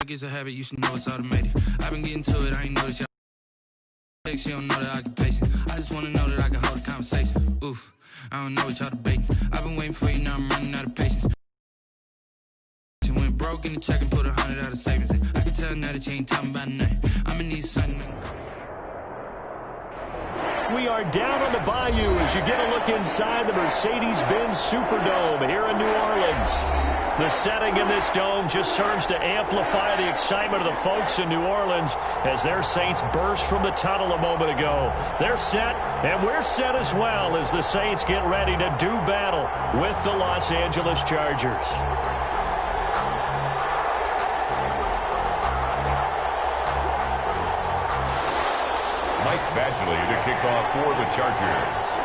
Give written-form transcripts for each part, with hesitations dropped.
It's a habit, you should know it's automated. I've been getting to it, I ain't noticed y'all. She don't know that I can pace it. I just wanna know that I can hold a conversation. Oof, I don't know what y'all debating. I've been waiting for you, now I'm running out of patience. Went broke in the check and put 100 out of savings in. I can tell now that you ain't talking about nothing. I'ma need something. We are down on the bayou as you get a look inside the Mercedes-Benz Superdome here in New Orleans. The setting in this dome just serves to amplify the excitement of the folks in New Orleans as their Saints burst from the tunnel a moment ago. They're set, and we're set as well as the Saints get ready to do battle with the Los Angeles Chargers. Mike Badgley to kick off for the Chargers.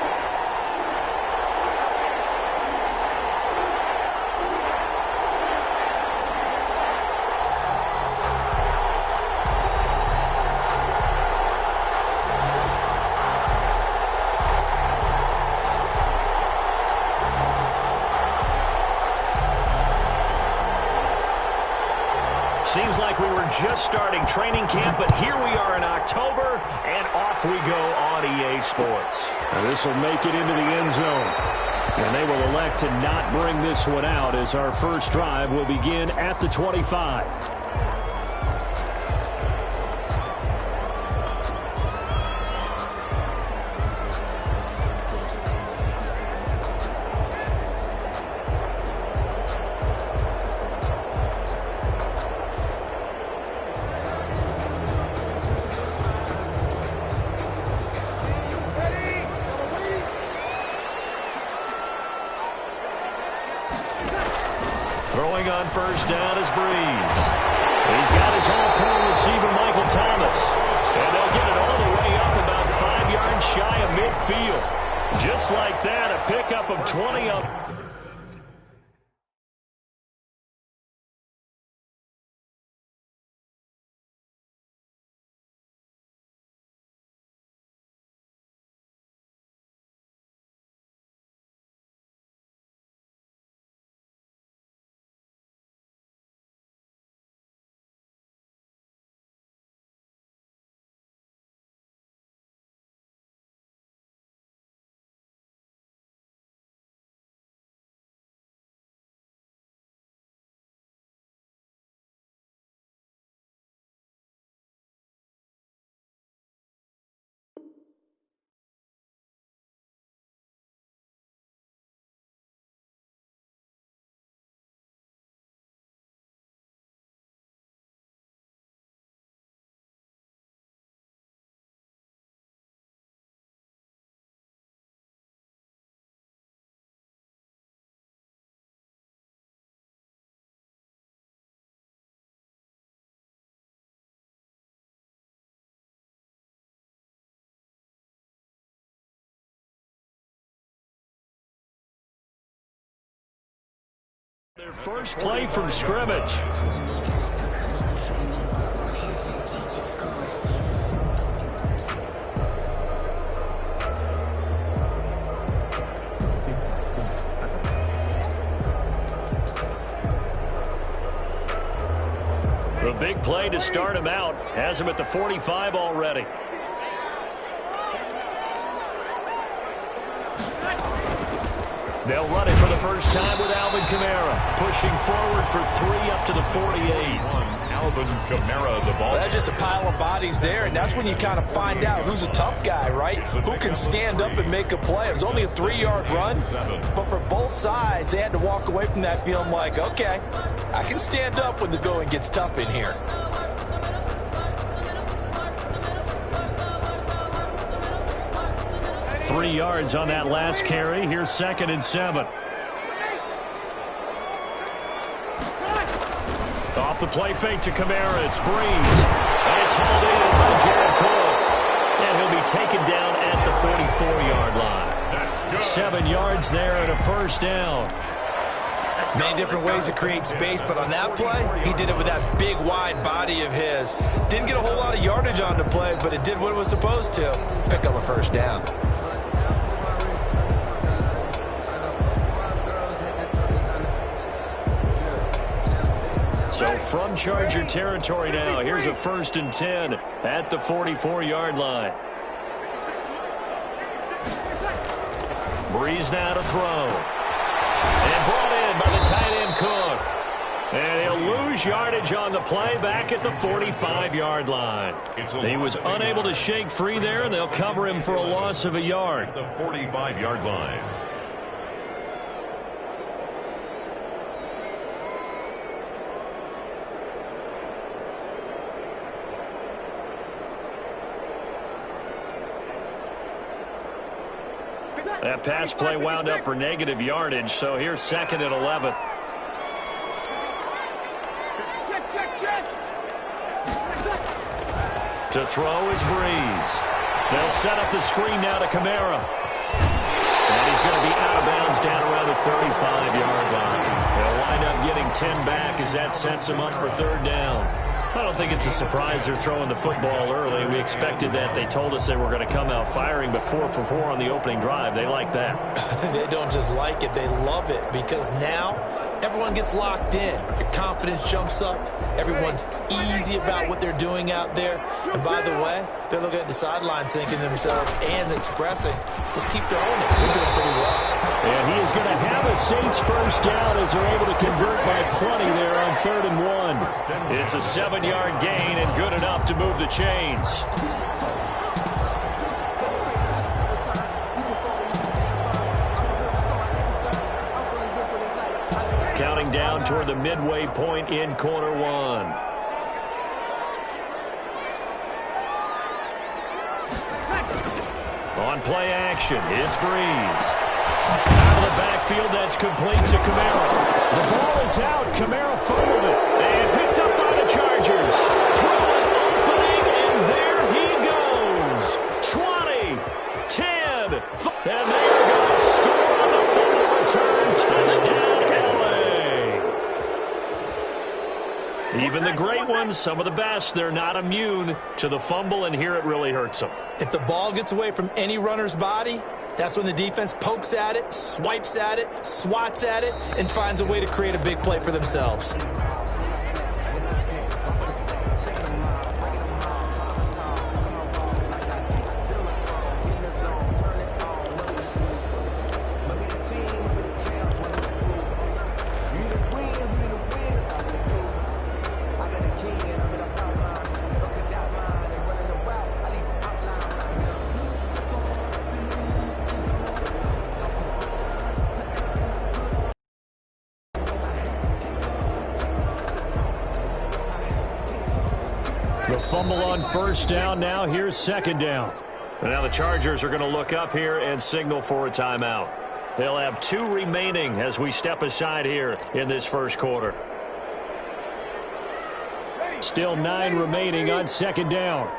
Seems like we were just starting training camp, but here we are in October, and off we go on EA Sports. Now this will make it into the end zone, and they will elect to not bring this one out as our first drive will begin at the 25. Throwing on first down is Breeze. He's got his all-pro receiver, Michael Thomas. And they'll get it all the way up about 5 yards shy of midfield. Just like that, a pickup of 20 up. Their first play from scrimmage. The big play to start him out has him at the 45 already. They'll run it for the first time with Alvin Kamara, pushing forward for 3 up to the 48. Alvin Kamara, the ball. That's just a pile of bodies there, and that's when you kind of find out who's a tough guy, right? Who can stand up and make a play. It was only a 3-yard run, but for both sides, they had to walk away from that feeling like, okay, I can stand up when the going gets tough in here. Three yards on that last carry. Here's 2nd and 7. Off the play fake to Kamara. It's Breeze. And it's hauled in by Jared Cole. And he'll be taken down at the 44-yard line. 7 yards there and a first down. Many different ways to create space, but on that play, he did it with that big, wide body of his. Didn't get a whole lot of yardage on the play, but it did what it was supposed to. Pick up a first down. So from Charger territory now, here's a 1st and 10 at the 44-yard line. Breeze now to throw. And brought in by the tight end Cook. And he'll lose yardage on the play back at the 45-yard line. He was unable to shake free there, and they'll cover him for a loss of a yard. The 45-yard line. That pass play wound up for negative yardage, so here's 2nd and 11. To throw is Breeze. They'll set up the screen now to Kamara. And he's going to be out of bounds down around the 35-yard line. They'll wind up getting 10 back as that sets him up for 3rd down. I don't think it's a surprise they're throwing the football early. We expected that. They told us they were going to come out firing, but 4 for 4 on the opening drive. They like that. They don't just like it, they love it, because now everyone gets locked in. Your confidence jumps up. Everyone's easy about what they're doing out there. And by the way, they're looking at the sidelines thinking to themselves and expressing, let's keep throwing it. We're doing pretty well. And he is going to have a Saints 1st down as they're able to convert by plenty there on 3rd and 1. It's a 7-yard gain and good enough to move the chains. Counting down toward the midway point in quarter 1. On play action, it's Breeze. Out of the backfield, that's complete to Kamara. The ball is out. Kamara fumbled it. And picked up by the Chargers. Through an opening, and there he goes. 20, 10, and they're going to score on the fumble return. Touchdown, LA. Even the great ones, some of the best, they're not immune to the fumble, and here it really hurts them. If the ball gets away from any runner's body, that's when the defense pokes at it, swipes at it, swats at it, and finds a way to create a big play for themselves. The fumble on 1st down. Now here's 2nd down. And now the Chargers are going to look up here and signal for a timeout. They'll have 2 remaining as we step aside here in this 1st quarter. Still 9 remaining on 2nd down.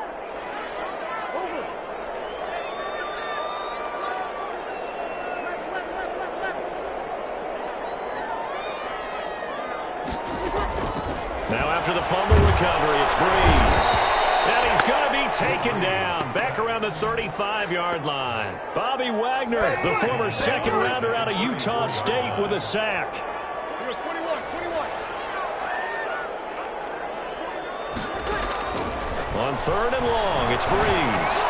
Now after the fumble recovery, it's Breeze. And he's going to be taken down back around the 35-yard line. Bobby Wagner, the former 2nd rounder out of Utah State, with a sack. On 3rd and long, it's Breeze.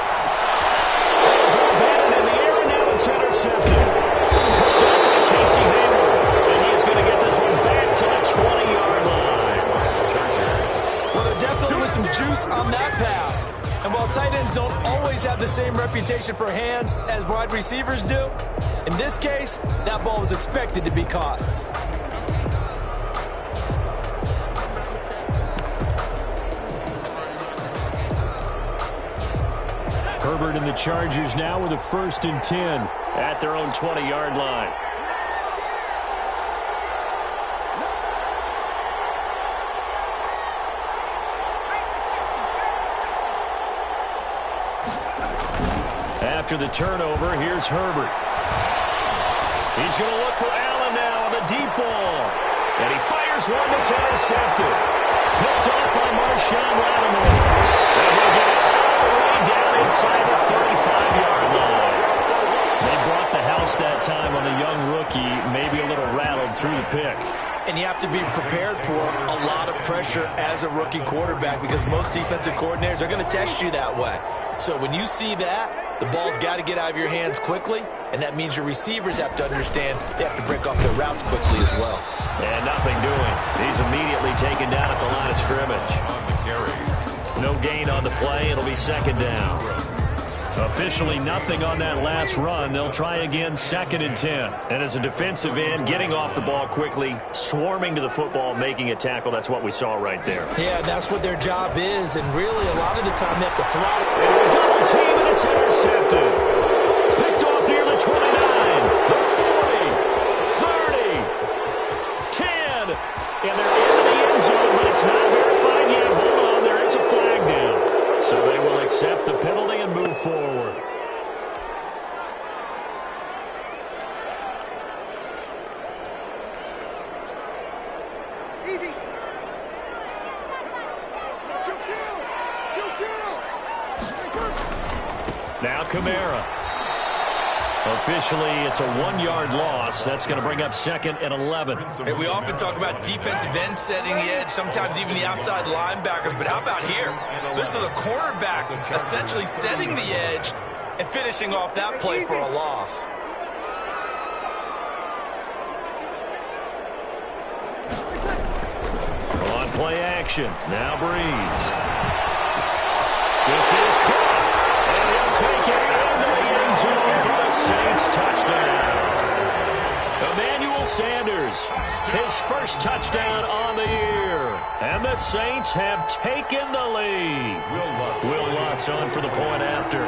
Batted in the air, and now it's intercepted. Picked up by Casey Hayward. And he's going to get this one back to the 20-yard line. Well, there definitely was some juice on that pass. And while tight ends don't always have the same reputation for hands as wide receivers do, in this case, that ball was expected to be caught. Herbert and the Chargers now with a 1st and 10 at their own 20-yard line. After the turnover, here's Herbert. He's going to look for Allen now on the deep ball. And he fires one that's intercepted. Picked off by Marshawn Lattimore. And he'll get it all the way down inside the 35-yard line. They brought the house that time on the young rookie, maybe a little rattled through the pick. And you have to be prepared for a lot of pressure as a rookie quarterback because most defensive coordinators are going to test you that way. So when you see that, the ball's got to get out of your hands quickly, and that means your receivers have to understand they have to break off their routes quickly as well. And nothing doing. He's immediately taken down at the line of scrimmage. No gain on the play. It'll be second down. Officially nothing on that last run. They'll try again, 2nd and 10. And as a defensive end, getting off the ball quickly, swarming to the football, making a tackle. That's what we saw right there. Yeah, that's what their job is. And really, a lot of the time, they have to throttle. Double team, and it's intercepted. Picked off near the 29, the 40, 30, 10. And they're into the end zone, but it's not verified yet. Hold on, there is a flag down. So they will accept the penalty and move forward. Now Kamara. Officially, it's a 1-yard loss. That's going to bring up 2nd and 11. Hey, we often talk about defensive ends setting the edge, sometimes even the outside linebackers. But how about here? This is a cornerback essentially setting the edge and finishing off that play for a loss. On play action. Now Breeze. This is caught. And he'll take it into the end zone for the Saints touchdown. Emmanuel Sanders, his first touchdown on the year. And the Saints have taken the lead. Will Lutz on for the point after.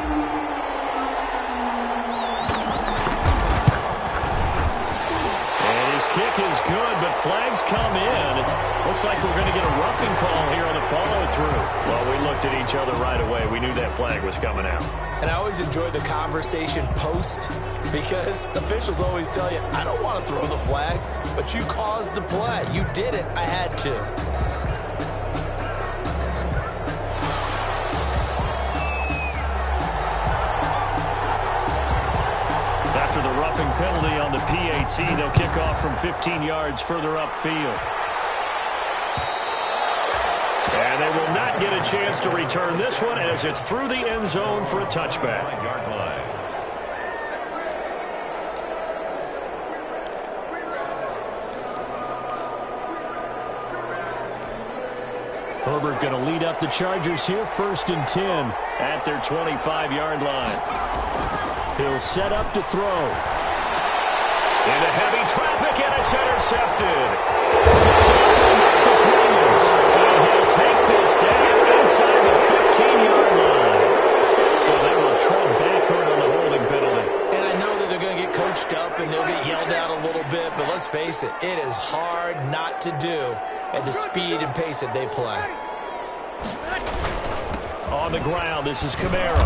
And his kick is good, but flags come in. Looks like we're going to get a roughing call here on the follow-through. Well, we looked at each other right away. We knew that flag was coming out. And I always enjoy the conversation post because officials always tell you, I don't want to throw the flag, but you caused the play. You did it. I had to. After the roughing penalty on the PAT, they'll kick off from 15 yards further upfield. And they will not get a chance to return this one as it's through the end zone for a touchback. Herbert going to lead up the Chargers here, 1st and 10 at their 25-yard line. He'll set up to throw. Into heavy traffic, and it's intercepted. Marcus Williams. And he'll take this down inside the 15-yard line. So they will tread backward on the holding penalty. And I know that they're going to get coached up and they'll get yelled at a little bit, but let's face it, it is hard not to do at the speed and pace that they play. On the ground, this is Kamara.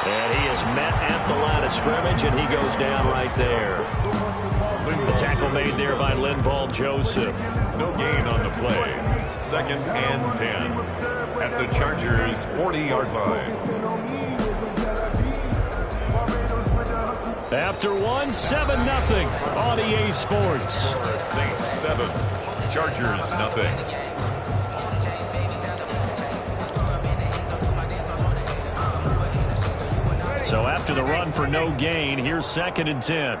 And he is met at the line of scrimmage, and he goes down right there. The tackle made there by Linval Joseph. No gain on the play. 2nd and 10 at the Chargers' 40-yard line. After 7-0 on EA Sports. The Saints 7, Chargers nothing. So after the run for no gain, here's 2nd and 10.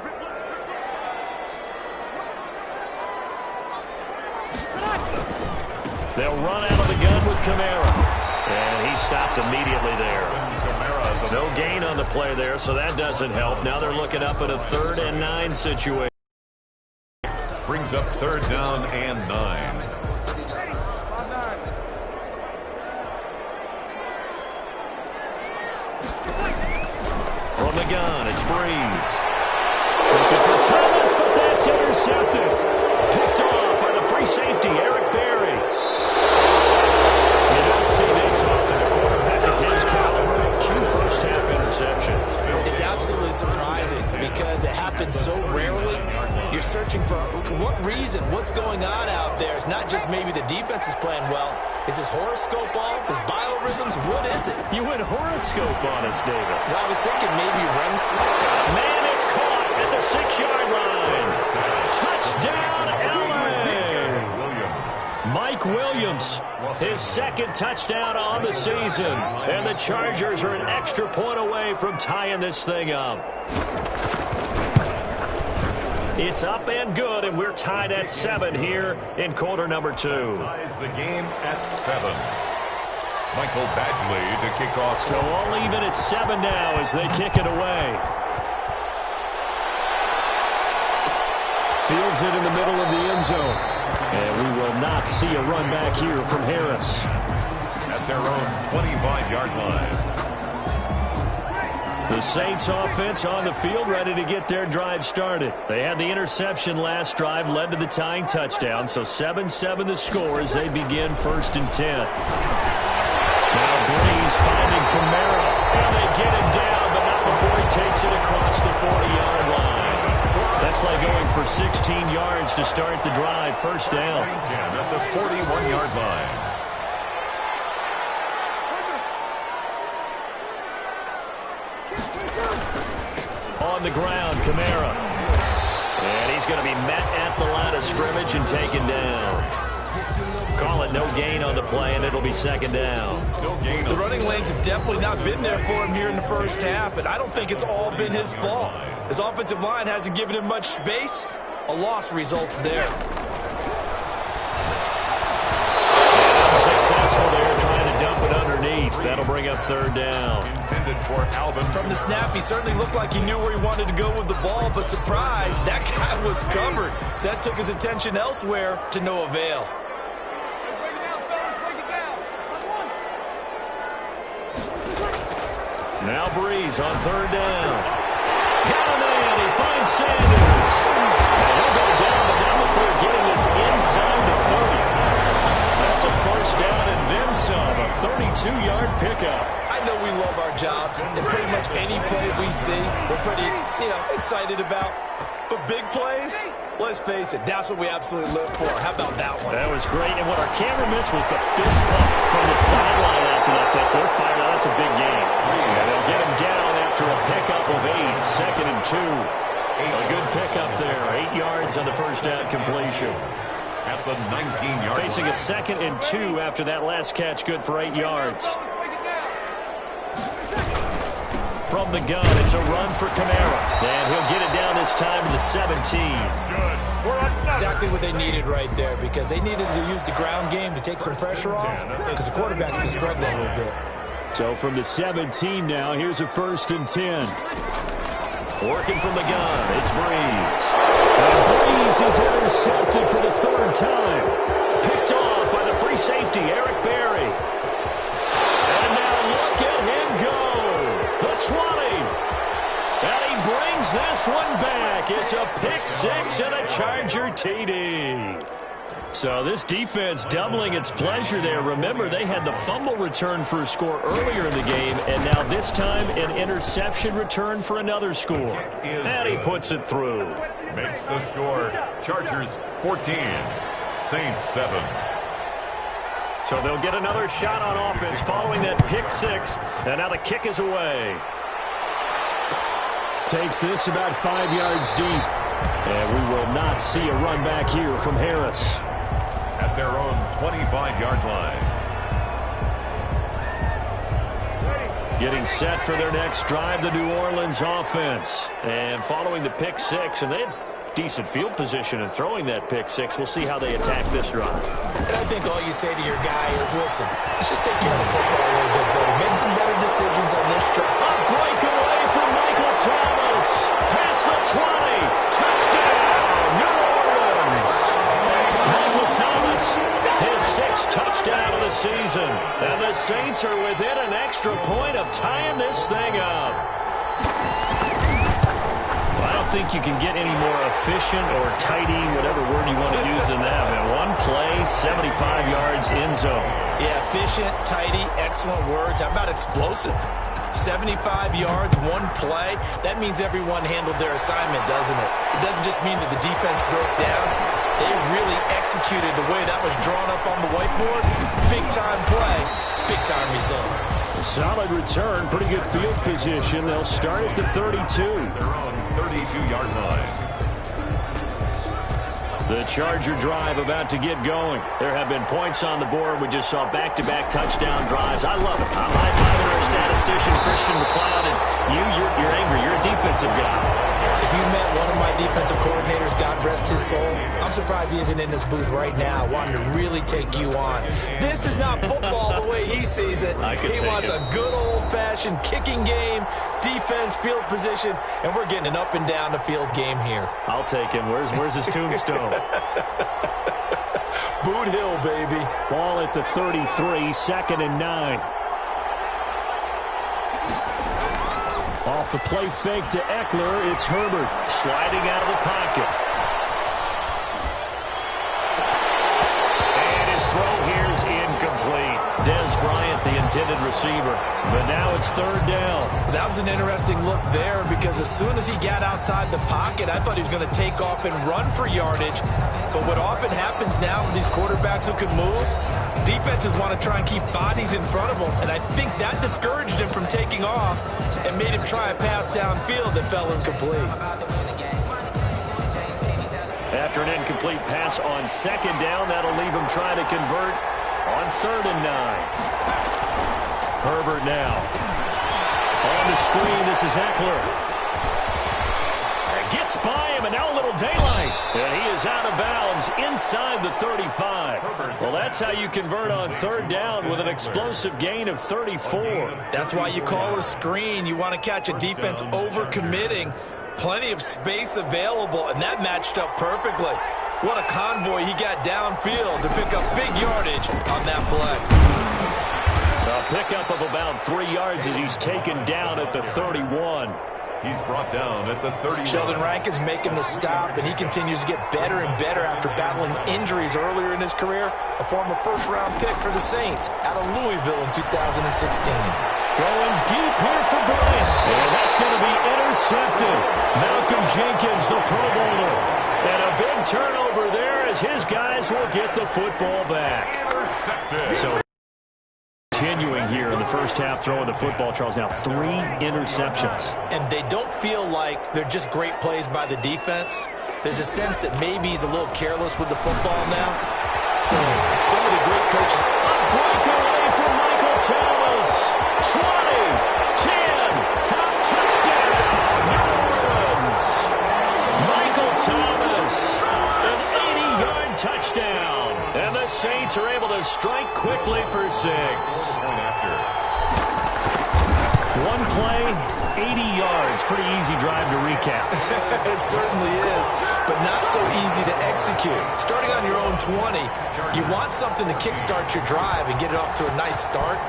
They'll run out of the gun with Kamara. And he stopped immediately there. No gain on the play there, so that doesn't help. Now they're looking up at a 3rd and 9 situation. Brings up 3rd down and 9. From the gun, it's Breeze. Looking for Thomas, but that's intercepted. Picked off by the free safety, Eric Berry. You don't see this often. A quarterback of his caliber, 2 first-half interceptions. It's absolutely surprising because it happens so rarely. You're searching for what reason, what's going on out there. It's not just maybe the defense is playing well. Is his horoscope off? His biorhythms? What is it? You went horoscope on us, David. Well, I was thinking maybe REM sleep. Man, it's caught at the 6-yard line. Touchdown, LA. Mike Williams, his second touchdown on the season. And the Chargers are an extra point away from tying this thing up. It's up and good, and we're tied at 7 here in quarter number 2. Ties the game at 7. Michael Badgley to kick off. So all even at 7 now as they kick it away. Fields it in the middle of the end zone. And we will not see a run back here from Harris. At their own 25-yard line. The Saints offense on the field, ready to get their drive started. They had the interception last drive, led to the tying touchdown. So 7-7 the score as they begin 1st and 10. Now Breeze finding Kamara. And they get him down, but not before he takes it across the 40-yard line. That play going for 16 yards to start the drive. First down. 10 at the 41-yard line. On the ground, Kamara. And he's going to be met at the line of scrimmage and taken down. Call it no gain on the play, and it'll be 2nd down. The running lanes have definitely not been there for him here in the first half, and I don't think it's all been his fault. His offensive line hasn't given him much space. A loss results there. Unsuccessful there, trying to dump it underneath. That'll bring up 3rd down. Intended for Alvin. From the snap, he certainly looked like he knew where he wanted to go with the ball, but surprise, that guy was covered. So that took his attention elsewhere to no avail. Now Breeze on 3rd down. Got a man. He finds Sanders. And he'll go down, but not before getting this inside the 30. That's a 1st down and then some. A 32-yard pickup. I know we love our jobs, and pretty much any play we see, we're pretty, excited about. But big plays, let's face it, that's what we absolutely live for. How about that one? That was great, and what our camera missed was the fist pump from the sideline after that catch. They're fired out. That's a big game. And they'll get him down after a pickup of 8, 2nd and 2. A good pickup there, 8 yards on the 1st down completion. At the 19-yard line. Facing a 2nd and 2 after that last catch, good for 8 yards. From the gun, it's a run for Kamara. And he'll get it down this time to the 17. Exactly what they needed right there, because they needed to use the ground game to take some pressure off, because the quarterback's been struggling a little bit. So from the 17 now, here's a 1st and 10. Working from the gun, it's Breeze. And Breeze is intercepted for the 3rd time. Picked off by the free safety, Eric Berry. And now look at him go. The 20. And he brings this one back. It's a pick 6 and a Charger TD. So this defense doubling its pleasure there. Remember, they had the fumble return for a score earlier in the game, and now this time an interception return for another score. And he puts it through. Makes the score. Chargers 14, Saints 7. So they'll get another shot on offense following that pick 6, and now the kick is away. Takes this about 5 yards deep, and we will not see a run back here from Harris. At their own 25-yard line. Getting set for their next drive, the New Orleans offense. And following the pick 6, and they had decent field position in throwing that pick 6. We'll see how they attack this drive. And I think all you say to your guy is, listen, let's just take care of the football a little bit better. Make some better decisions on this drive. A breakaway from Michael Thomas. Past the 20. Touchdown, New Orleans. Michael Thomas, his 6th touchdown of the season. And the Saints are within an extra point of tying this thing up. I don't think you can get any more efficient or tidy, whatever word you want to use in that. Man, one play, 75 yards, end zone. Yeah, efficient, tidy, excellent words. How about explosive? 75 yards, one play. That means everyone handled their assignment, doesn't it? It doesn't just mean that the defense broke down. They really executed the way that was drawn up on the whiteboard. Big-time play, big-time result. A solid return, pretty good field position. They'll start at the 32. Their own 32-yard line. The Charger drive about to get going. There have been points on the board. We just saw back-to-back touchdown drives. I love it. I'm high-fiving our statistician, Christian McLeod, and you're angry. You're a defensive guy. If you met one of my defensive coordinators, God rest his soul, I'm surprised he isn't in this booth right now wanting to really take you on. This is not football the way he sees it. He wants a good old-fashioned kicking game, defense, field position, and we're getting an up-and-down-the-field game here. I'll take him. Where's his tombstone? Boot Hill, baby. Ball at the 33, 2nd and 9. Off the play fake to Eckler, it's Herbert sliding out of the pocket. And his throw here is incomplete. Dez Bryant, the intended receiver. But now it's 3rd down. That was an interesting look there because as soon as he got outside the pocket, I thought he was going to take off and run for yardage. But what often happens now with these quarterbacks who can move, defenses want to try and keep bodies in front of them, and I think that discouraged him from taking off and made him try a pass downfield that fell incomplete. After an incomplete pass on 2nd down, that'll leave him trying to convert on 3rd and 9. Herbert now. On the screen, this is Eckler. Gets by him, and now a little daylight. And he is out of bounds inside the 35. Well, that's how you convert on 3rd down with an explosive gain of 34. That's why you call a screen. You want to catch a defense over-committing. Plenty of space available, and that matched up perfectly. What a convoy he got downfield to pick up big yardage on that play. A pickup of about 3 yards as he's taken down at the 31. He's brought down at the 31. Sheldon Rankins making the stop, and he continues to get better and better after battling injuries earlier in his career. A former first-round pick for the Saints out of Louisville in 2016. Going deep here for Bryant, and that's going to be intercepted. Malcolm Jenkins, the Pro Bowler. And a big turnover there as his guys will get the football back. Intercepted. So continuing here in the first half, throwing the football, Charles, now 3 interceptions. And they don't feel like they're just great plays by the defense. There's a sense that maybe he's a little careless with the football now. So some of the great coaches. A breakaway from Michael Thomas. 20, 10, for a touchdown. New Orleans. Michael Thomas, an 80-yard touchdown. And the Saints are able to strike quickly for 6. One play, 80 yards. Pretty easy drive to recap. It certainly is, but not so easy to execute. Starting on your own 20, you want something to kickstart your drive and get it off to a nice start.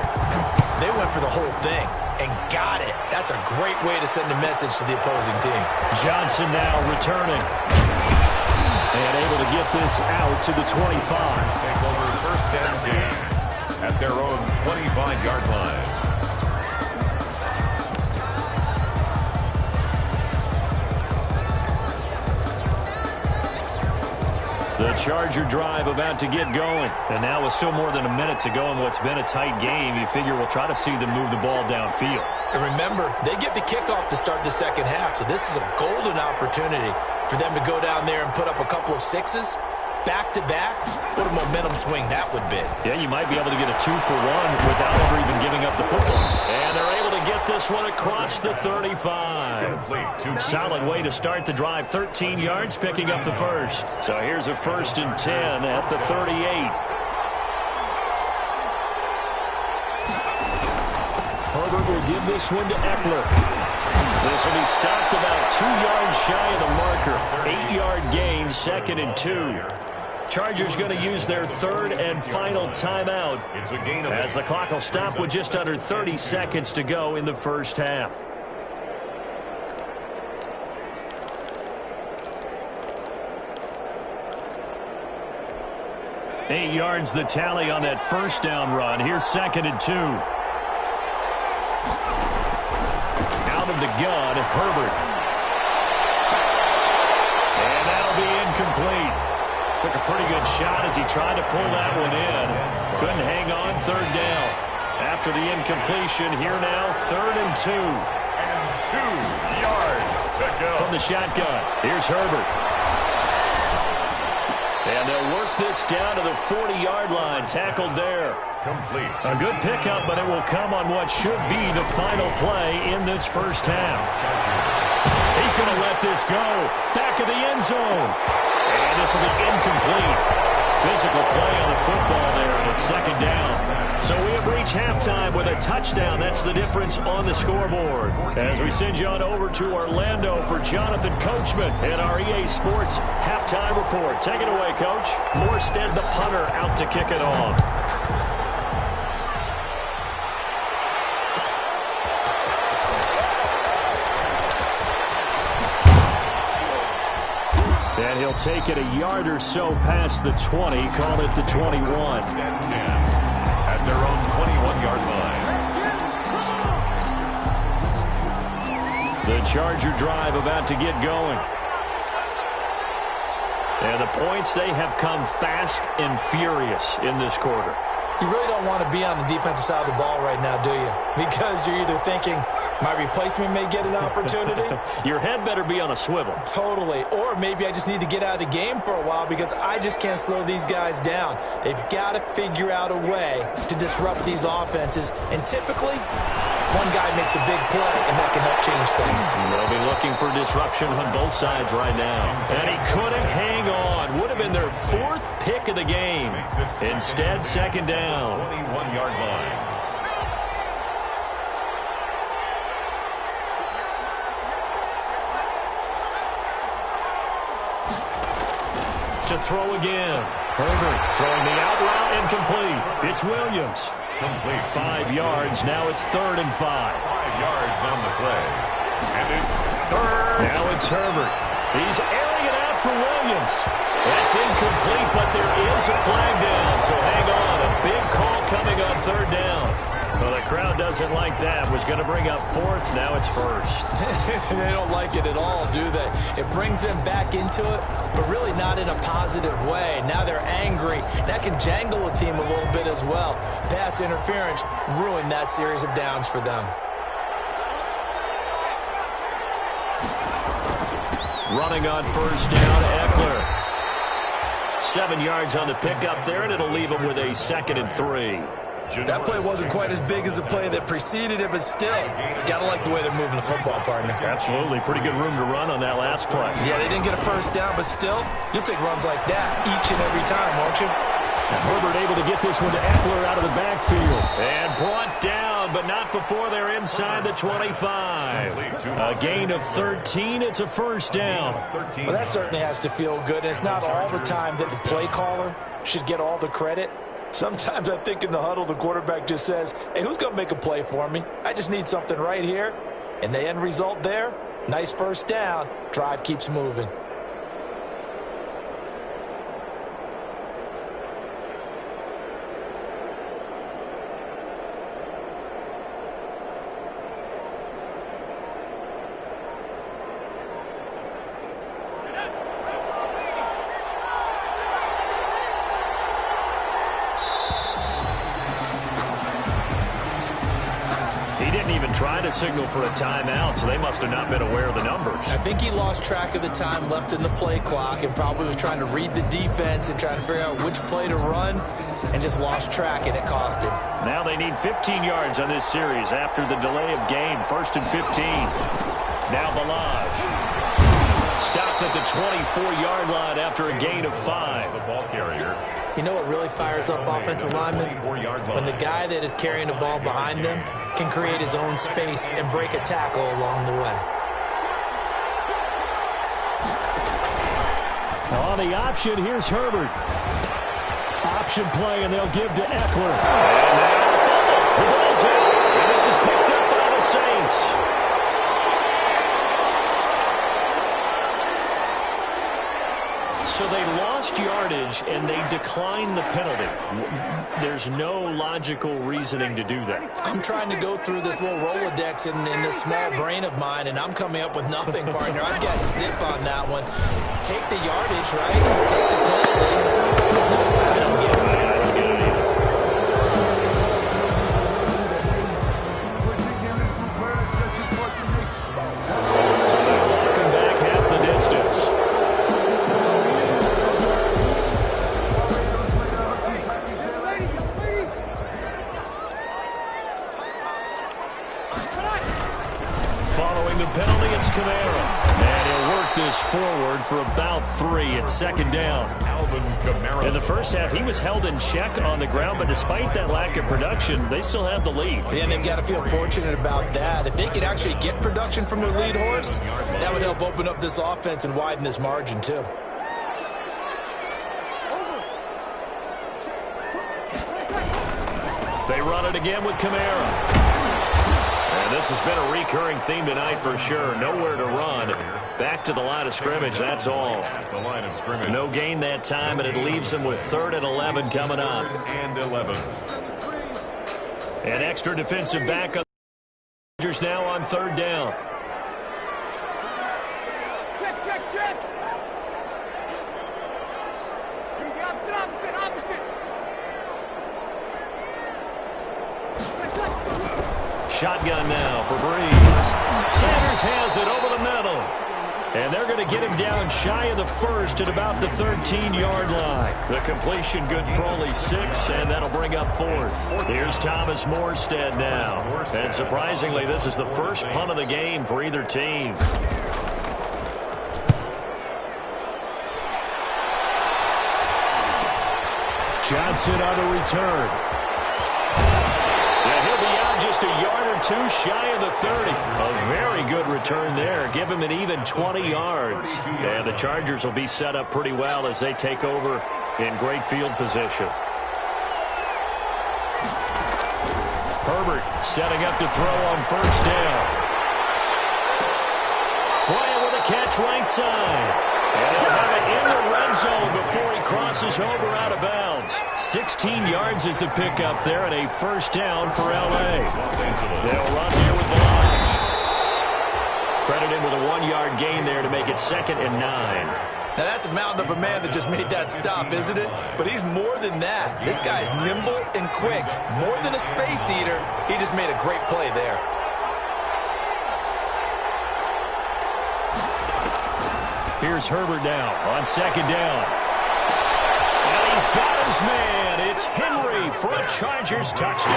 They went for the whole thing and got it. That's a great way to send a message to the opposing team. Johnson now returning. And able to get this out to the 25. Take over 1st and 10 at their own 25-yard line. The Charger drive about to get going. And now with still more than a minute to go in what's been a tight game, you figure we'll try to see them move the ball downfield. And remember, they get the kickoff to start the second half, so this is a golden opportunity for them to go down there and put up a couple of 6s. Back-to-back, what a momentum swing that would be. Yeah, you might be able to get a 2-for-1 without ever even giving up the football. And they're able to get this one across the 35. Solid way to start the drive. 13 yards, picking up the first. So here's a 1st and 10 at the 38. Herbert will give this one to Eckler. This will be stopped about 2 yards shy of the marker. 8-yard gain, 2nd and 2. Chargers going to use their 3rd and final timeout as the clock will stop with just under 30 seconds to go in the first half. Eight yards the tally on that first down run. Here's 2nd and 2. Out of the gun, Herbert. And that'll be incomplete. Took a pretty good shot as he tried to pull that one in. Couldn't hang on, 3rd down. After the incompletion, here now, 3rd and 2. And 2 yards to go. From the shotgun, here's Herbert. And they'll work this down to the 40-yard line. Tackled there. Complete. A good pickup, but it will come on what should be the final play in this first half. He's going to let this go. Back of the end zone. And this will be incomplete. Physical play on the football there, and it's second down. So we have reached halftime with a touchdown. That's the difference on the scoreboard. As we send you on over to Orlando for Jonathan Coachman in our EA Sports halftime report. Take it away, Coach. Morstead, the punter, out to kick it off. And he'll take it a yard or so past the 20, call it the 21. At their own 21-yard line. The Charger drive about to get going. And the points, they have come fast and furious in this quarter. You really don't want to be on the defensive side of the ball right now, do you? Because you're either thinking, my replacement may get an opportunity. Your head better be on a swivel. Totally. Or maybe I just need to get out of the game for a while because I just can't slow these guys down. They've got to figure out a way to disrupt these offenses. And typically, one guy makes a big play, and that can help change things. They'll be looking for disruption on both sides right now. And he couldn't hang on. Would have been their fourth pick of the game. Instead, second down. 21-yard line. To throw again. Herbert throwing the out route incomplete. It's Williams. Complete. 5 yards. Now it's 3rd and 5. 5 yards on the play. And it's third. Now it's Herbert. He's airing it out for Williams. That's incomplete, but there is a flag down. So hang on. A big call coming on 3rd down. Well, the crowd doesn't like that. Was going to bring up 4th. Now it's 1st. They don't like it at all, do they? It brings them back into it, but really not in a positive way. Now they're angry. That can jangle a team a little bit as well. Pass interference ruined that series of downs for them. Running on 1st down, Eckler. 7 yards on the pickup there, and it'll leave him with a 2nd and 3. That play wasn't quite as big as the play that preceded it, but still, got to like the way they're moving the football, partner. Absolutely. Pretty good room to run on that last play. Yeah, they didn't get a 1st down, but still, you'll take runs like that each and every time, won't you? And Herbert able to get this one to Eckler out of the backfield. And brought down, but not before they're inside the 25. A gain of 13. It's a 1st down. Well, that certainly has to feel good. And it's not all the time that the play caller should get all the credit. Sometimes I think in the huddle, the quarterback just says, hey, who's going to make a play for me? I just need something right here. And the end result there, nice 1st down. Drive keeps moving. Trying to signal for a timeout, so they must have not been aware of the numbers. I think he lost track of the time left in the play clock and probably was trying to read the defense and trying to figure out which play to run and just lost track, and it cost him. Now they need 15 yards on this series after the delay of game. 1st and 15. Now Balaj. Stopped at the 24-yard line after a gain of 5. The ball carrier. You know what really fires up offensive linemen? When the guy that is carrying the ball behind them can create his own space and break a tackle along the way. On the option, here's Herbert. Option play, and they'll give to Eckler. And now the ball's in. And this is picked up by the Saints. So they lost yardage, and they declined the penalty. There's no logical reasoning to do that. I'm trying to go through this little Rolodex in this small brain of mine, and I'm coming up with nothing, partner. I've got zip on that one. Take the yardage, right? Take the penalty. I don't get it. I don't get it either. So they're walking back half the distance. Following the penalty, it's Kamara. And he'll work this forward for about 3 at second down. In the first half, he was held in check on the ground, but despite that lack of production, they still have the lead. Yeah, and they've got to feel fortunate about that. If they could actually get production from their lead horse, that would help open up this offense and widen this margin, too. They run it again with Kamara. And this has been a recurring theme tonight for sure. Nowhere to run. Back to the line of scrimmage, that's all. No gain that time, and it leaves them with 3rd and 11 coming up. And 11. An extra defensive back on the Chargers now on 3rd down. Check. Opposite. Shotgun now for Breeze. Sanders has it over the middle. And they're going to get him down shy of the 1st at about the 13-yard line. The completion good for only 6, and that'll bring up 4th. Here's Thomas Morstead now. And surprisingly, this is the first punt of the game for either team. Johnson on the return. And he'll be out just a yard or 2 shy of the 30. A very good return there. Give him an even 20 yards. And the Chargers will be set up pretty well as they take over in great field position. Herbert setting up to throw on 1st down. Bryant with a catch right side. And he'll have it in the red zone before he crosses over out of bounds. 16 yards is the pickup there, and a 1st down for L.A. They'll run here with Blanche. Credit him with a 1-yard gain there to make it 2nd and 9. Now, that's a mountain of a man that just made that stop, isn't it? But he's more than that. This guy's nimble and quick. More than a space eater, he just made a great play there. Here's Herbert now on 2nd down. And he's got his man. It's Henry for a Chargers touchdown.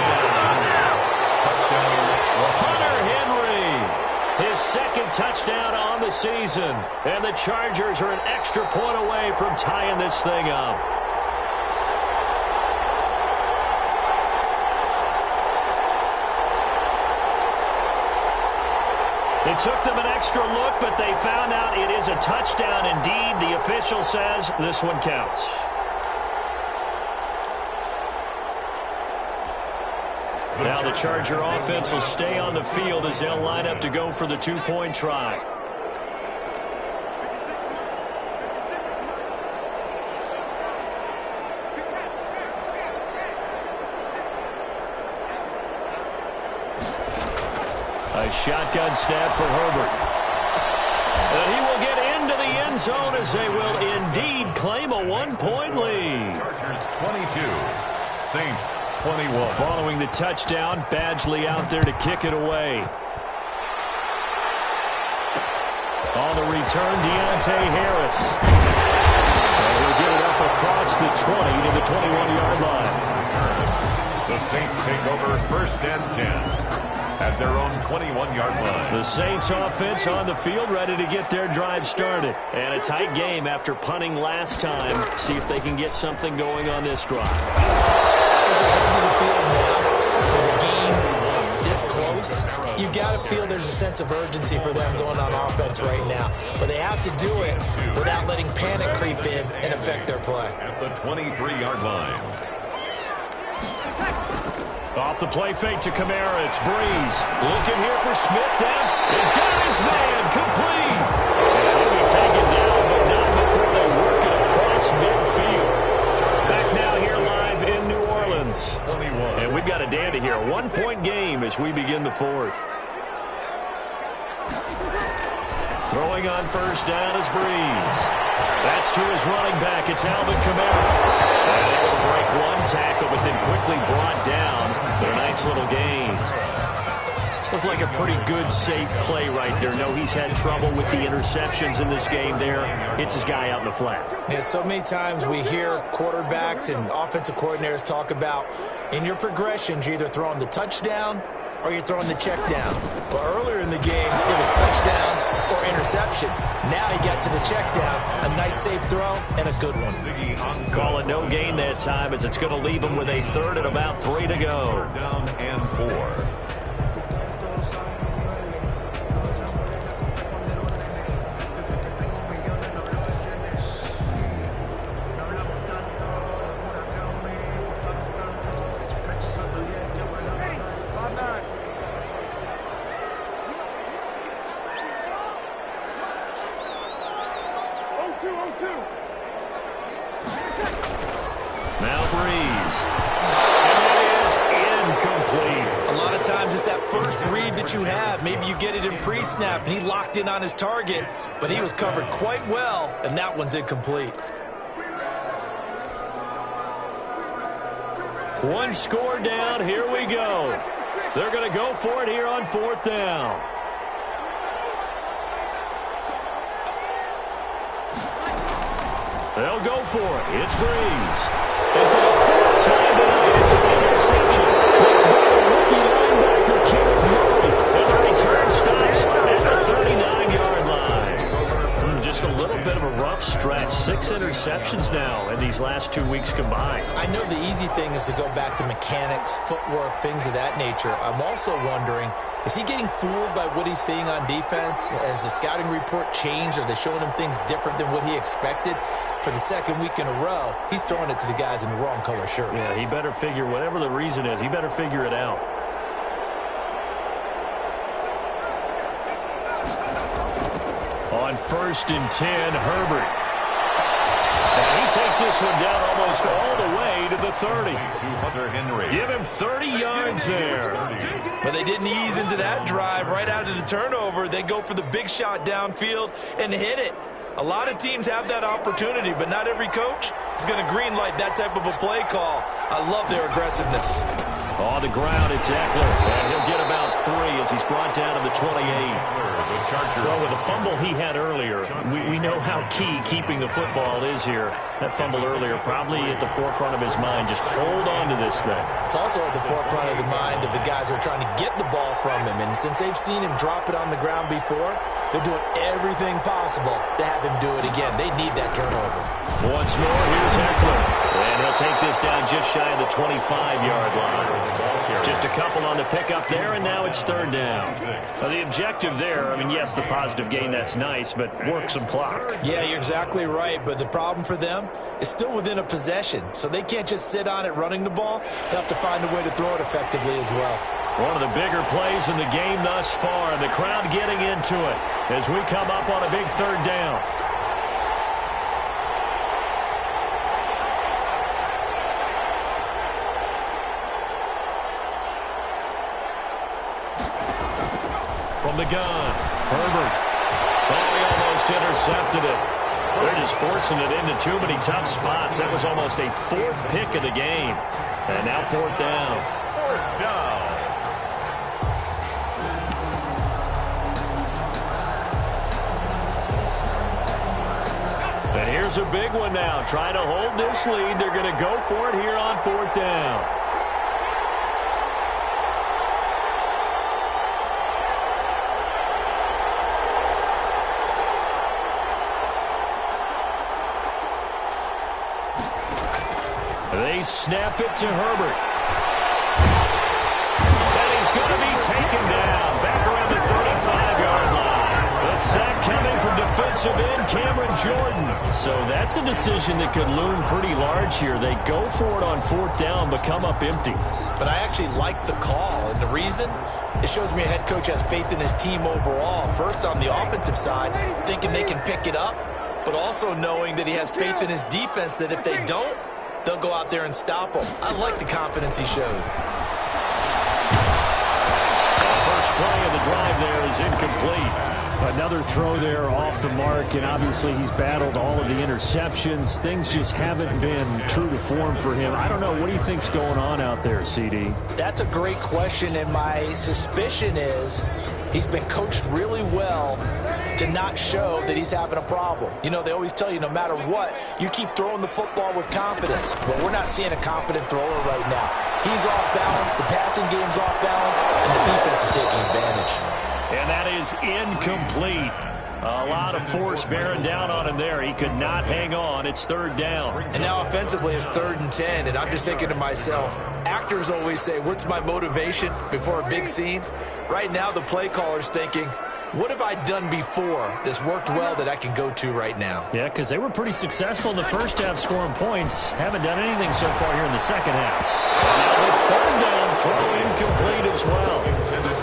Hunter Henry. His 2nd touchdown on the season. And the Chargers are an extra point away from tying this thing up. It took them an extra look, but they found out it is a touchdown indeed. The official says this one counts. Now the Charger offense will stay on the field as they'll line up to go for the 2-point try. A shotgun snap for Herbert. And he will get into the end zone as they will indeed claim a 1-point lead. Chargers 22, Saints 21. Following the touchdown, Badgley out there to kick it away. On the return, Deontay Harris. And he'll get it up across the 20 to the 21-yard line. The Saints take over 1st and 10. At their own 21-yard line. The Saints offense on the field ready to get their drive started. And a tight game after punting last time. See if they can get something going on this drive. As they head to the field now, with the game this close, you've got to feel there's a sense of urgency for them going on offense right now. But they have to do it without letting panic creep in and affect their play. At the 23-yard line. Off the play fake to Kamara, it's Breeze. Looking here for Smith down. He got his man complete. And he'll be taken down, but not before they work it across midfield. Back now here live in New Orleans. 21. And we've got a dandy here. A 1-point game as we begin the 4th. Throwing on 1st down is Breeze. That's to his running back. It's Alvin Kamara. And able to break 1 tackle, but then quickly brought down. But a nice little gain. Looked like a pretty good, safe play right there. No, he's had trouble with the interceptions in this game there. Hits his guy out in the flat. Yeah, so many times we hear quarterbacks and offensive coordinators talk about in your progressions, you're either throwing the touchdown or you're throwing the check down. But earlier in the game, it was touchdown or interception. Now he got to the check down, a nice safe throw, and a good one. Call it no gain that time, as it's going to leave him with a third and about 3 to go. Down and 4. Now Breeze. And it is incomplete. A lot of times it's that first read that you have. Maybe you get it in pre-snap, and he locked in on his target, but he was covered quite well, and that one's incomplete. One score down. Here we go. They're going to go for it here on 4th down. They'll go for it. It's Breeze. And for the 4th time tonight, it's an interception. Picked by the rookie linebacker, Kenneth Murray. And the return stops at the 39-yard line. Just a little bit of a rough stretch. 6 interceptions now in these last 2 weeks combined. I know the easy thing is to go back to mechanics, footwork, things of that nature. I'm also wondering, is he getting fooled by what he's seeing on defense? Has the scouting report changed? Are they showing him things different than what he expected? For the second week in a row, he's throwing it to the guys in the wrong color shirts. Yeah, he better figure, whatever the reason is, he better figure it out. On 1st and 10, Herbert. And he takes this one down almost all the way to the 30. Hunter Henry. Give him 30 yards there. But they didn't ease into that drive right out of the turnover. They go for the big shot downfield and hit it. A lot of teams have that opportunity, but not every coach is going to greenlight that type of a play call. I love their aggressiveness. On the ground, it's Eckler, and he'll get about 3 as he's brought down to the 28. Well, with the fumble he had earlier, we know how key keeping the football is here. That fumble earlier probably at the forefront of his mind. Just hold on to this thing. It's also at the forefront of the mind of the guys who are trying to get the ball from him. And since they've seen him drop it on the ground before, they're doing everything possible to have him do it again. They need that turnover. Once more, here's Eckler. And he'll take this down just shy of the 25-yard line. Just a couple on the pickup there, and now it's 3rd down. The objective there, I mean, yes, the positive gain, that's nice, but work some clock. Yeah, you're exactly right, but the problem for them is still within a possession, so they can't just sit on it running the ball. They have to find a way to throw it effectively as well. One of the bigger plays in the game thus far, and the crowd getting into it as we come up on a big 3rd down. From the gun, Herbert. Oh, he almost intercepted it. They're just forcing it into too many tough spots. That was almost a 4th pick of the game. And now 4th down. 4th down. And here's a big one now. Trying to hold this lead. They're going to go for it here on 4th down. They snap it to Herbert. And he's going to be taken down back around the 35-yard line. The sack coming from defensive end Cameron Jordan. So that's a decision that could loom pretty large here. They go for it on 4th down, but come up empty. But I actually like the call, and the reason? It shows me a head coach has faith in his team overall. First, on the offensive side, thinking they can pick it up, but also knowing that he has faith in his defense that if they don't, they'll go out there and stop him. I like the confidence he showed. The first play of the drive there is incomplete. Another throw there off the mark, and obviously he's battled all of the interceptions. Things just haven't been true to form for him. I don't know. What do you think's going on out there, CD? That's a great question, and my suspicion is he's been coached really well to not show that he's having a problem. You know, they always tell you no matter what, you keep throwing the football with confidence. But we're not seeing a confident thrower right now. He's off balance, the passing game's off balance, and the is incomplete. A lot of force bearing down on him there. He could not hang on. It's third down. And now offensively it's 3rd and 10, and I'm just thinking to myself, actors always say, what's my motivation before a big scene? Right now the play caller's thinking, what have I done before that's worked well that I can go to right now? Yeah, because they were pretty successful in the first half scoring points. Haven't done anything so far here in the second half. Now the third down throw incomplete as well.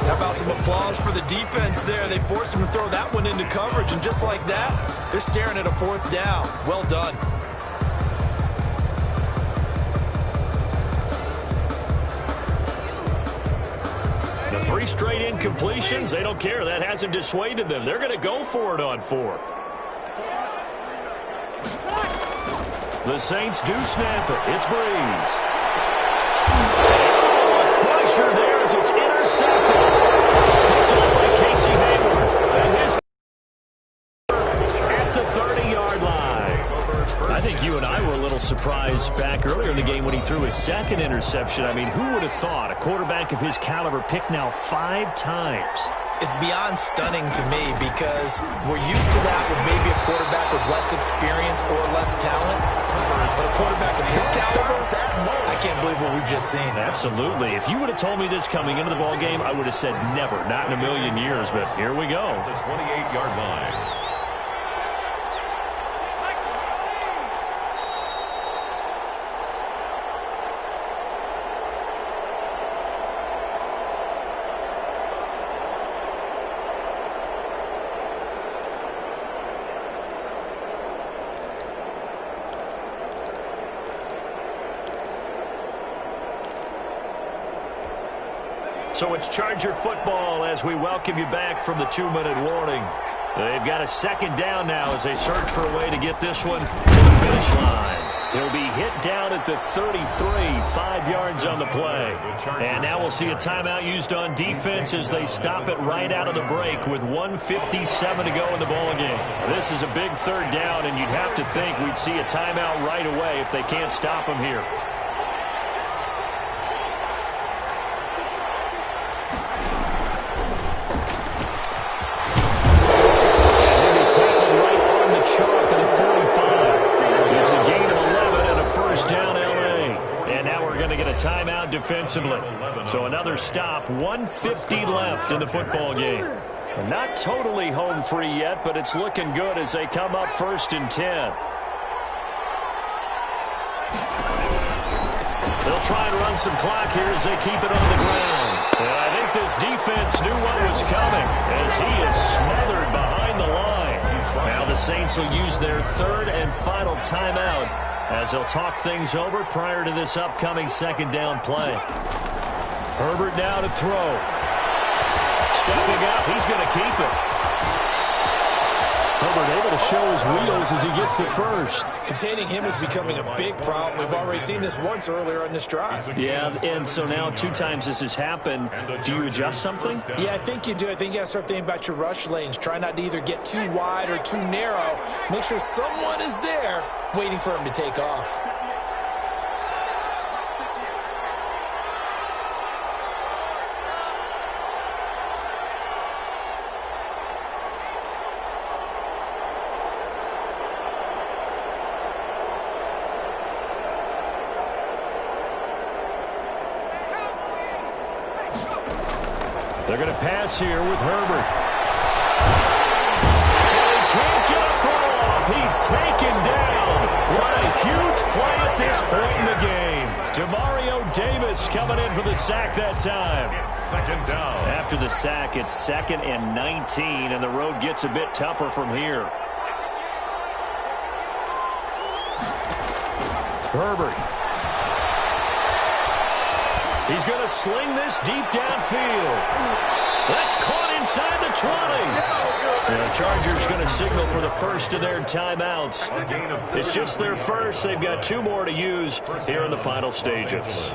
How about some applause for the defense there? They forced him to throw that one into coverage, and just like that, they're staring at a 4th down. Well done. The 3 straight incompletions, they don't care. That hasn't dissuaded them. They're going to go for it on 4th. The Saints do snap it. It's Breeze. A crusher there as it's intercepted. Picked up by Casey Hayward. And his at the 30-yard line. I think you and I were a little surprised back earlier in the game when he threw his 2nd interception. I mean, who would have thought a quarterback of his caliber picked now 5 times? It's beyond stunning to me because we're used to that with maybe a quarterback with less experience or less talent. But a quarterback of his caliber, I can't believe what we've just seen. Absolutely. If you would have told me this coming into the ball game, I would have said never, not in a million years. But here we go. The 28-yard line. So it's Charger football as we welcome you back from the 2-minute warning. They've got a 2nd down now as they search for a way to get this one to the finish line. He'll be hit down at the 33, 5 yards on the play. And now we'll see a timeout used on defense as they stop it right out of the break with 1:57 to go in the ballgame. This is a big 3rd down, and you'd have to think we'd see a timeout right away if they can't stop him here. Timeout defensively. So another stop, 1:50 left in the football game. And not totally home free yet, but it's looking good as they come up 1st and 10. They'll try and run some clock here as they keep it on the ground. And I think this defense knew what was coming as he is smothered behind the line. Now the Saints will use their 3rd and final timeout as they'll talk things over prior to this upcoming 2nd down play. Herbert now to throw. Stepping up, he's going to keep it. Herbert able to show his wheels as he gets the 1st. Containing him is becoming a big problem. We've already seen this once earlier on this drive. Yeah, and so now 2 times this has happened. Do you adjust something? Yeah, I think you do. I think you got to start thinking about your rush lanes. Try not to either get too wide or too narrow. Make sure someone is there waiting for him to take off. They're going to pass here with Herbert. And he can't get a throw off. He's taken down. What a huge play at this point in the game. Demario Davis coming in for the sack that time. 2nd down. After the sack, it's 2nd and 19, and the road gets a bit tougher from here. Herbert. He's going to sling this deep downfield. That's caught inside the 20. And the Chargers going to signal for the 1st of their timeouts. It's just their 1st. They've got 2 more to use here in the final stages.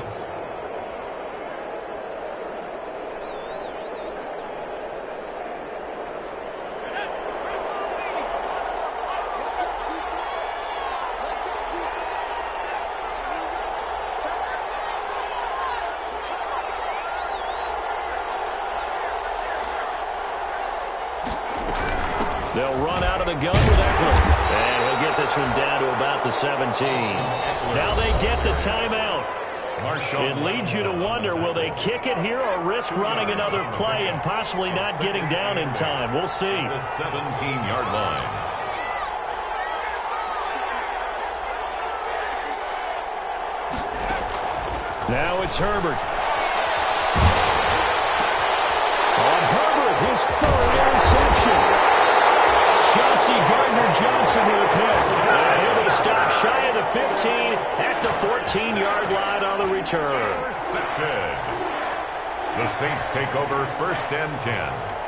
They'll run out of the gun with Eckler. And he'll get this one down to about the 17. Now they get the timeout. It leads you to wonder, will they kick it here or risk running another play and possibly not getting down in time? We'll see. The 17-yard line. Now it's Herbert. On Herbert, his third interception. Chauncey Gardner-Johnson with a pick. And he'll be stopped shy of the 15 at the 14-yard line on the return. Intercepted. The Saints take over 1st and 10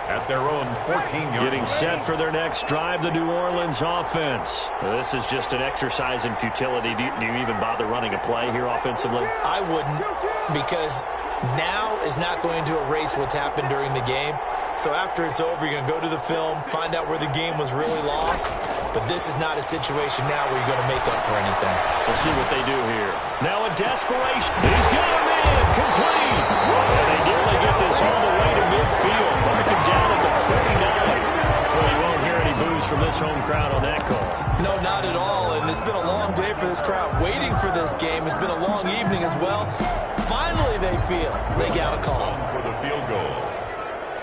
at their own 14-yard line. Getting set for their next drive, the New Orleans offense. This is just an exercise in futility. Do you even bother running a play here offensively? I wouldn't, because now is not going to erase what's happened during the game. So after it's over, you're going to go to the film, find out where the game was really lost. But this is not a situation now where you're going to make up for anything. We'll see what they do here. Now a desperation. He's got him in. Complete. And they nearly get this all the way to midfield. Mark him down at the 49. Well, you won't hear any boos from this home crowd on that call. No, not at all. And it's been a long day for this crowd waiting for this game. It's been a long evening as well. Finally, they feel they got a call. For the field goal.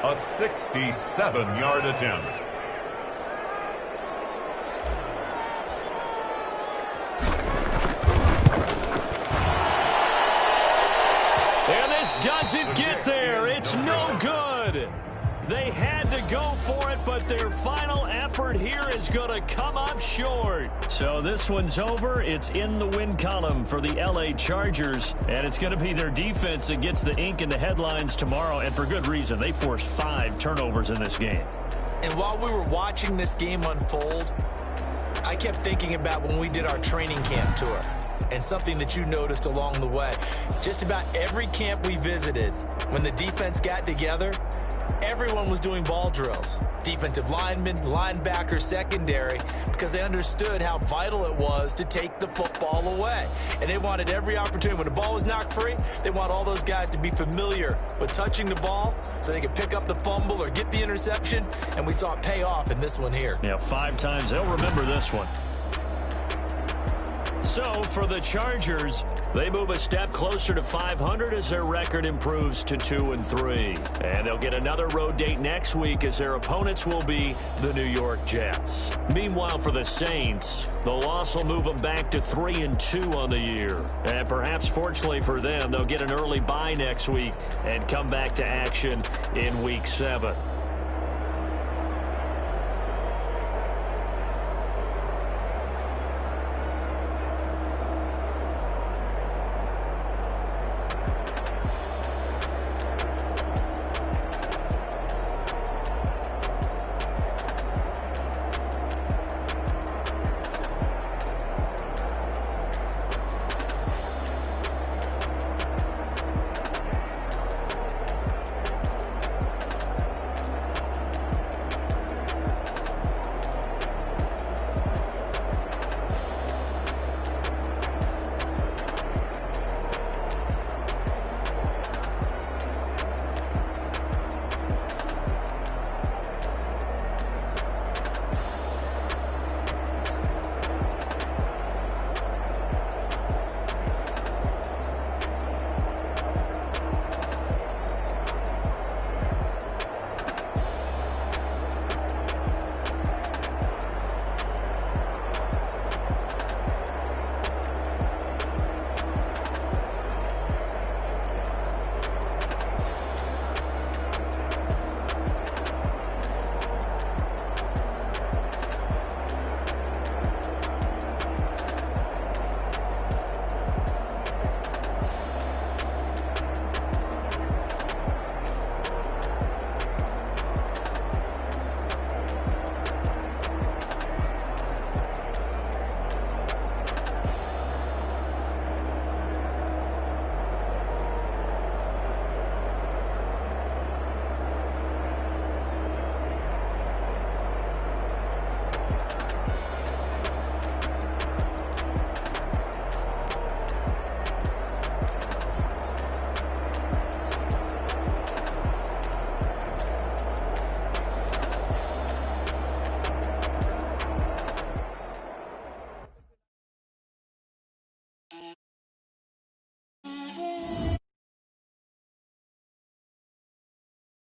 A 67-yard attempt. And this doesn't get there. It's no good. They had to go for it, but their final effort here is going to come up short. So this one's over. It's in the win column for the L.A. Chargers, and it's going to be their defense that gets the ink in the headlines tomorrow, and for good reason. They forced 5 turnovers in this game. And while we were watching this game unfold, I kept thinking about when we did our training camp tour, and something that you noticed along the way. Just about every camp we visited, when the defense got together, everyone was doing ball drills. Defensive linemen, linebackers, secondary, because they understood how vital it was to take the football away. And they wanted every opportunity. When the ball was knocked free, they want all those guys to be familiar with touching the ball so they could pick up the fumble or get the interception. And we saw it pay off in this one here. Yeah, 5 times. They'll remember this one. So for the Chargers, they move a step closer to 500 as their record improves to 2-3. And they'll get another road date next week as their opponents will be the New York Jets. Meanwhile, for the Saints, the loss will move them back to 3-2 on the year. And perhaps fortunately for them, they'll get an early bye next week and come back to action in Week 7.